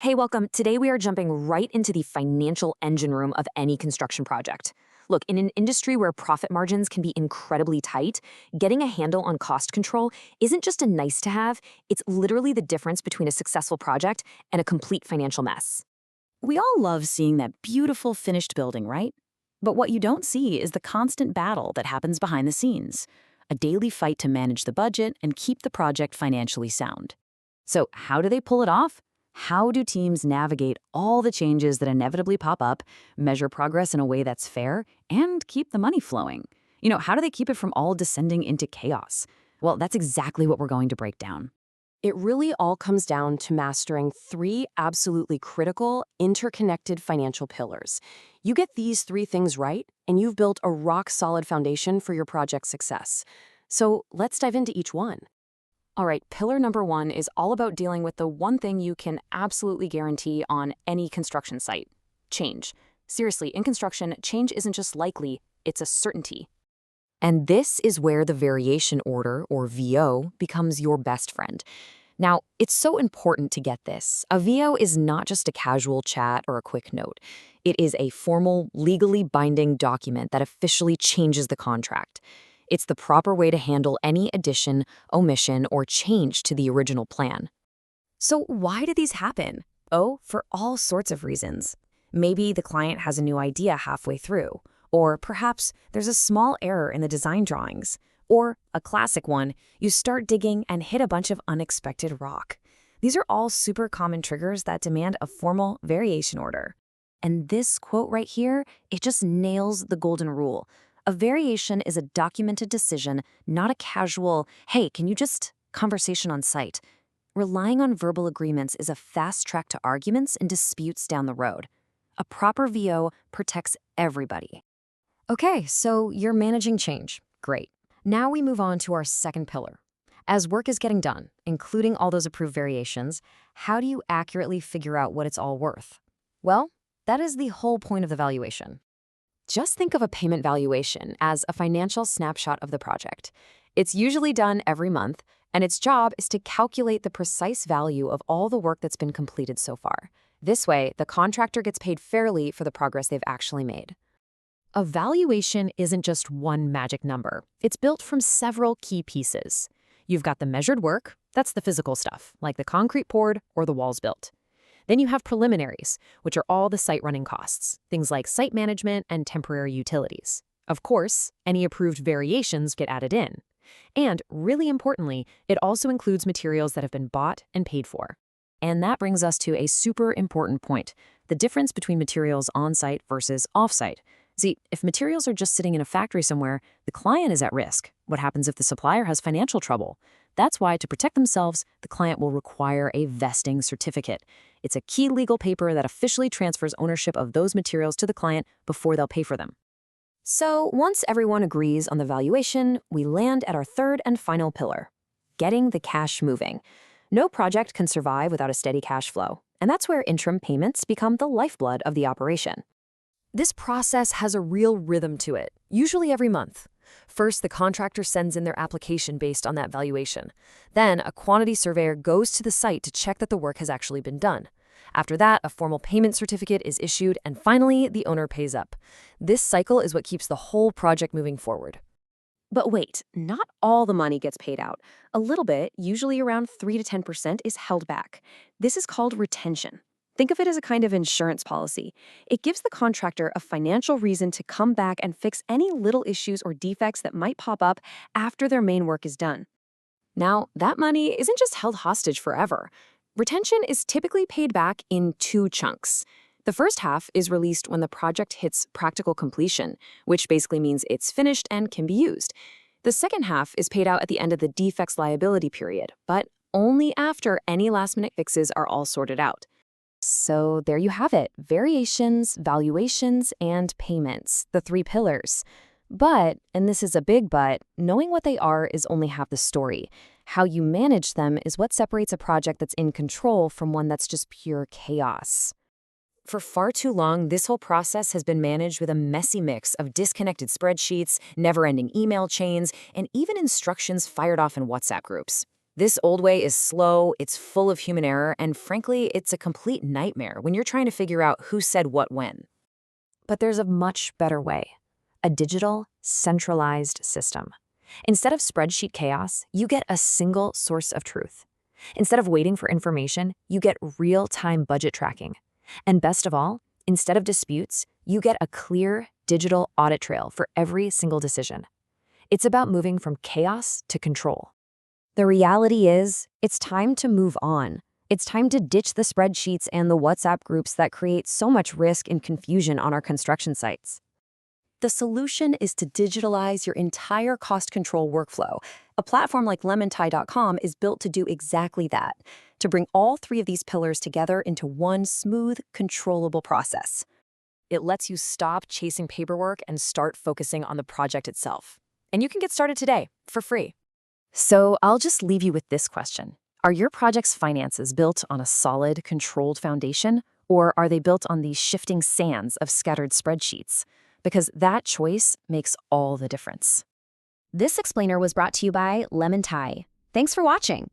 Hey, welcome. Today we are jumping right into the financial engine room of any construction project. Look, in an industry where profit margins can be incredibly tight, getting a handle on cost control isn't just a nice to have, it's literally the difference between a successful project and a complete financial mess. We all love seeing that beautiful finished building, right? But what you don't see is the constant battle that happens behind the scenes, a daily fight to manage the budget and keep the project financially sound. So, how do they pull it off? How do teams navigate all the changes that inevitably pop up, measure progress in a way that's fair, and keep the money flowing? How do they keep it from all descending into chaos? Well, that's exactly what we're going to break down. It really all comes down to mastering three absolutely critical, interconnected financial pillars. You get these three things right, and you've built a rock-solid foundation for your project's success. So let's dive into each one. All right, pillar number one is all about dealing with the one thing you can absolutely guarantee on any construction site: change. Seriously, in construction, change isn't just likely, it's a certainty. And this is where the variation order, or VO, becomes your best friend. Now, it's so important to get this. A VO is not just a casual chat or a quick note. It is a formal, legally binding document that officially changes the contract. It's the proper way to handle any addition, omission, or change to the original plan. So why do these happen? Oh, for all sorts of reasons. Maybe the client has a new idea halfway through, or perhaps there's a small error in the design drawings, or a classic one, you start digging and hit a bunch of unexpected rock. These are all super common triggers that demand a formal variation order. And this quote right here, it just nails the golden rule. A variation is a documented decision, not a casual, hey, can you just conversation on site. Relying on verbal agreements is a fast track to arguments and disputes down the road. A proper VO protects everybody. Okay, so you're managing change. Great. Now we move on to our second pillar. As work is getting done, including all those approved variations, how do you accurately figure out what it's all worth? Well, that is the whole point of the valuation. Just think of a payment valuation as a financial snapshot of the project. It's usually done every month, and its job is to calculate the precise value of all the work that's been completed so far. This way, the contractor gets paid fairly for the progress they've actually made. A valuation isn't just one magic number. It's built from several key pieces. You've got the measured work, that's the physical stuff, like the concrete poured or the walls built. Then you have preliminaries, which are all the site running costs, things like site management and temporary utilities. Of course, any approved variations get added in. And, really importantly, it also includes materials that have been bought and paid for. And that brings us to a super important point, the difference between materials on-site versus off-site. See, if materials are just sitting in a factory somewhere, the client is at risk. What happens if the supplier has financial trouble? That's why, to protect themselves, the client will require a vesting certificate. It's a key legal paper that officially transfers ownership of those materials to the client before they'll pay for them. So once everyone agrees on the valuation, we land at our third and final pillar: getting the cash moving. No project can survive without a steady cash flow, and that's where interim payments become the lifeblood of the operation. This process has a real rhythm to it, usually every month. First, the contractor sends in their application based on that valuation. Then, a quantity surveyor goes to the site to check that the work has actually been done. After that, a formal payment certificate is issued, and finally, the owner pays up. This cycle is what keeps the whole project moving forward. But wait, not all the money gets paid out. A little bit, usually around 3 to 10%, is held back. This is called retention. Think of it as a kind of insurance policy. It gives the contractor a financial reason to come back and fix any little issues or defects that might pop up after their main work is done. Now, that money isn't just held hostage forever. Retention is typically paid back in two chunks. The first half is released when the project hits practical completion, which basically means it's finished and can be used. The second half is paid out at the end of the defects liability period, but only after any last-minute fixes are all sorted out. So there you have it: variations, valuations, and payments, the three pillars. But, and this is a big but, knowing what they are is only half the story. How you manage them is what separates a project that's in control from one that's just pure chaos. For far too long, this whole process has been managed with a messy mix of disconnected spreadsheets, never-ending email chains, and even instructions fired off in WhatsApp groups. This old way is slow, it's full of human error, and frankly, it's a complete nightmare when you're trying to figure out who said what when. But there's a much better way. A digital, centralized system. Instead of spreadsheet chaos, you get a single source of truth. Instead of waiting for information, you get real-time budget tracking. And best of all, instead of disputes, you get a clear digital audit trail for every single decision. It's about moving from chaos to control. The reality is, it's time to move on. It's time to ditch the spreadsheets and the WhatsApp groups that create so much risk and confusion on our construction sites. The solution is to digitalize your entire cost control workflow. A platform like Lementai.com is built to do exactly that, to bring all three of these pillars together into one smooth, controllable process. It lets you stop chasing paperwork and start focusing on the project itself. And you can get started today, for free. So I'll just leave you with this question. Are your project's finances built on a solid, controlled foundation, or are they built on these shifting sands of scattered spreadsheets? Because that choice makes all the difference. This explainer was brought to you by Lementai. Thanks for watching.